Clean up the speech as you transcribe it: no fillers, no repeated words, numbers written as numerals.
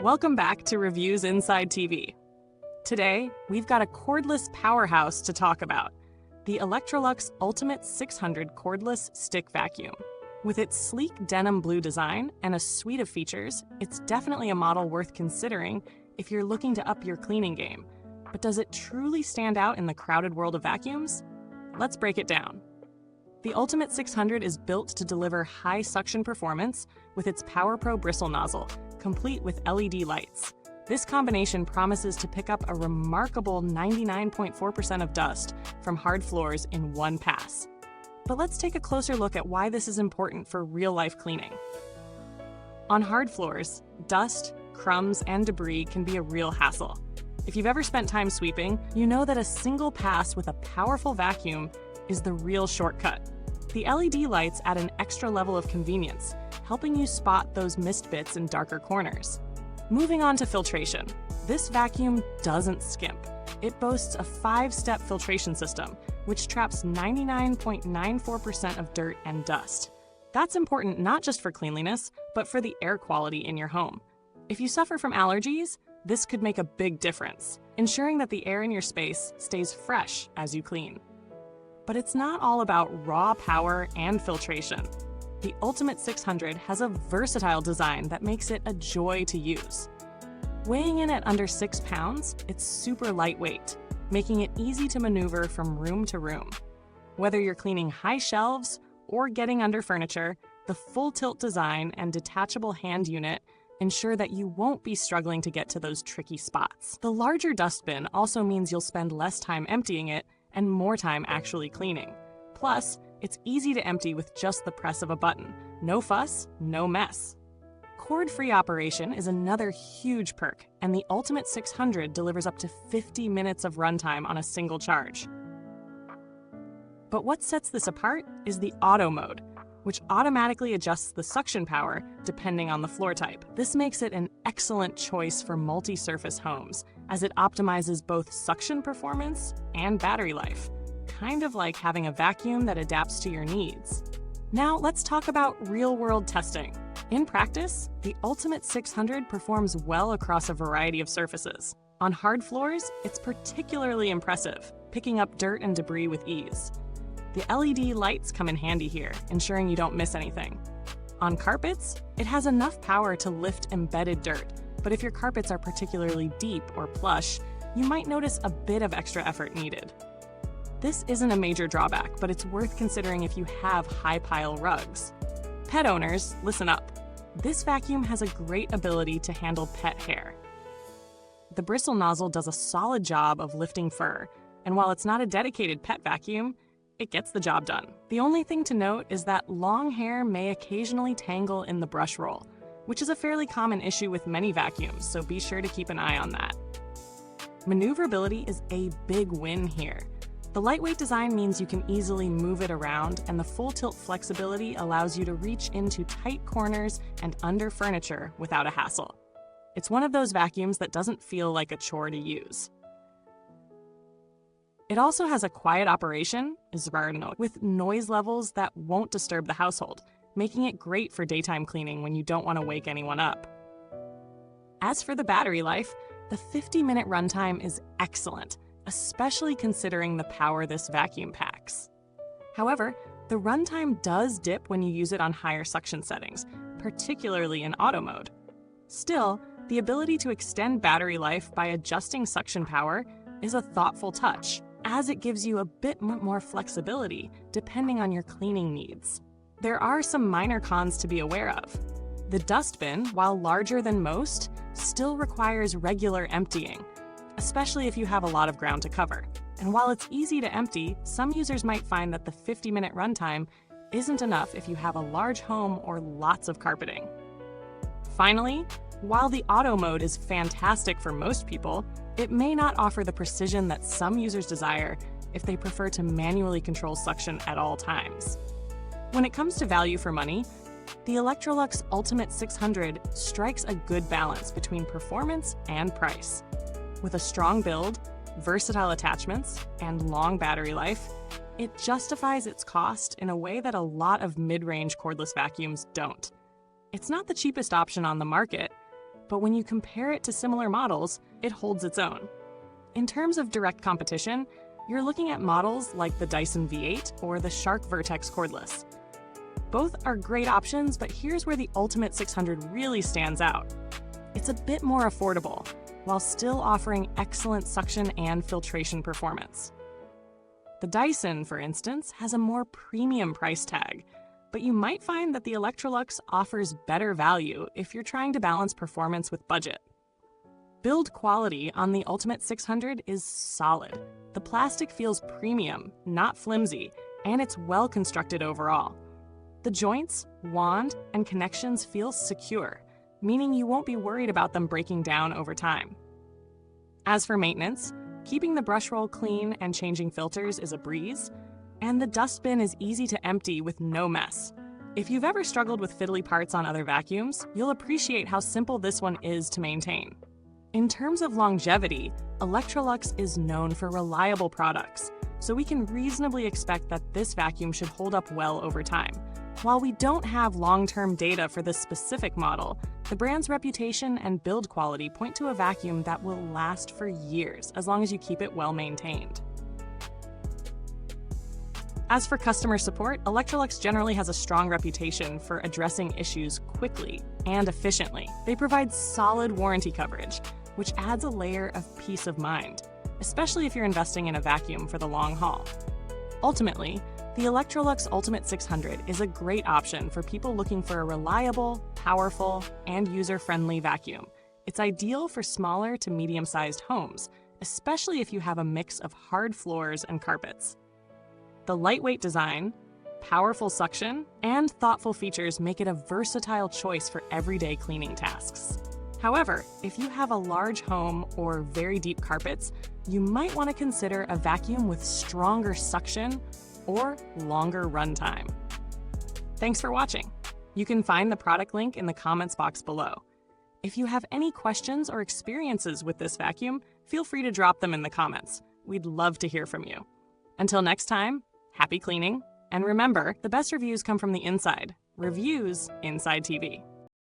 Welcome back to Reviews Inside TV. Today, we've got a cordless powerhouse to talk about, the Electrolux Ultimate600 Cordless Stick Vacuum. With its sleek denim blue design and a suite of features, it's definitely a model worth considering if you're looking to up your cleaning game. But does it truly stand out in the crowded world of vacuums? Let's break it down. The Ultimate600 is built to deliver high suction performance with its PowerPro Bristle nozzle, complete with LED lights. This combination promises to pick up a remarkable 99.4% of dust from hard floors in one pass. But let's take a closer look at why this is important for real-life cleaning. On hard floors, dust, crumbs, and debris can be a real hassle. If you've ever spent time sweeping, you know that a single pass with a powerful vacuum is the real shortcut. The LED lights add an extra level of convenience, helping you spot those missed bits in darker corners. Moving on to filtration. This vacuum doesn't skimp. It boasts a 5-step filtration system, which traps 99.94% of dirt and dust. That's important not just for cleanliness, but for the air quality in your home. If you suffer from allergies, this could make a big difference, ensuring that the air in your space stays fresh as you clean. But it's not all about raw power and filtration. The Ultimate600 has a versatile design that makes it a joy to use. Weighing in at under 6 pounds, it's super lightweight, making it easy to maneuver from room to room. Whether you're cleaning high shelves or getting under furniture, the full tilt design and detachable hand unit ensure that you won't be struggling to get to those tricky spots. The larger dustbin also means you'll spend less time emptying it and more time actually cleaning. Plus, it's easy to empty with just the press of a button. No fuss, no mess. Cord-free operation is another huge perk, and the Ultimate600 delivers up to 50 minutes of runtime on a single charge. But what sets this apart is the auto mode, which automatically adjusts the suction power depending on the floor type. This makes it an excellent choice for multi-surface homes, as it optimizes both suction performance and battery life, kind of like having a vacuum that adapts to your needs. Now let's talk about real-world testing. In practice, the Ultimate600 performs well across a variety of surfaces. On hard floors, it's particularly impressive, picking up dirt and debris with ease. The LED lights come in handy here, ensuring you don't miss anything. On carpets, it has enough power to lift embedded dirt, but if your carpets are particularly deep or plush, you might notice a bit of extra effort needed. This isn't a major drawback, but it's worth considering if you have high-pile rugs. Pet owners, listen up. This vacuum has a great ability to handle pet hair. The Bristle nozzle does a solid job of lifting fur, and while it's not a dedicated pet vacuum, it gets the job done. The only thing to note is that long hair may occasionally tangle in the brush roll, which is a fairly common issue with many vacuums, so be sure to keep an eye on that. Maneuverability is a big win here. The lightweight design means you can easily move it around, and the full tilt flexibility allows you to reach into tight corners and under furniture without a hassle. It's one of those vacuums that doesn't feel like a chore to use. It also has a quiet operation, with noise levels that won't disturb the household, making it great for daytime cleaning when you don't want to wake anyone up. As for the battery life, the 50-minute runtime is excellent, especially considering the power this vacuum packs. However, the runtime does dip when you use it on higher suction settings, particularly in auto mode. Still, the ability to extend battery life by adjusting suction power is a thoughtful touch, as it gives you a bit more flexibility depending on your cleaning needs. There are some minor cons to be aware of. The dustbin, while larger than most, still requires regular emptying, especially if you have a lot of ground to cover. And while it's easy to empty, some users might find that the 50-minute runtime isn't enough if you have a large home or lots of carpeting. Finally, while the auto mode is fantastic for most people, it may not offer the precision that some users desire if they prefer to manually control suction at all times. When it comes to value for money, the Electrolux Ultimate600 strikes a good balance between performance and price. With a strong build, versatile attachments, and long battery life, it justifies its cost in a way that a lot of mid-range cordless vacuums don't. It's not the cheapest option on the market, but when you compare it to similar models, it holds its own. In terms of direct competition, you're looking at models like the Dyson V8 or the Shark Vertex Cordless. Both are great options, but here's where the Ultimate 600 really stands out. It's a bit more affordable, while still offering excellent suction and filtration performance. The Dyson, for instance, has a more premium price tag, but you might find that the Electrolux offers better value if you're trying to balance performance with budget. Build quality on the Ultimate 600 is solid. The plastic feels premium, not flimsy, and it's well constructed overall. The joints, wand, and connections feel secure, meaning you won't be worried about them breaking down over time. As for maintenance, keeping the brush roll clean and changing filters is a breeze, and the dustbin is easy to empty with no mess. If you've ever struggled with fiddly parts on other vacuums, you'll appreciate how simple this one is to maintain. In terms of longevity, Electrolux is known for reliable products, so we can reasonably expect that this vacuum should hold up well over time. While we don't have long-term data for this specific model, the brand's reputation and build quality point to a vacuum that will last for years as long as you keep it well maintained. As for customer support, Electrolux generally has a strong reputation for addressing issues quickly and efficiently. They provide solid warranty coverage, which adds a layer of peace of mind, especially if you're investing in a vacuum for the long haul. Ultimately, the Electrolux Ultimate 600 is a great option for people looking for a reliable, powerful, and user-friendly vacuum. It's ideal for smaller to medium-sized homes, especially if you have a mix of hard floors and carpets. The lightweight design, powerful suction, and thoughtful features make it a versatile choice for everyday cleaning tasks. However, if you have a large home or very deep carpets, you might want to consider a vacuum with stronger suction or longer runtime. Thanks for watching. You can find the product link in the comments box below. If you have any questions or experiences with this vacuum, feel free to drop them in the comments. We'd love to hear from you. Until next time, happy cleaning, and remember, the best reviews come from the inside. Reviews inside TV.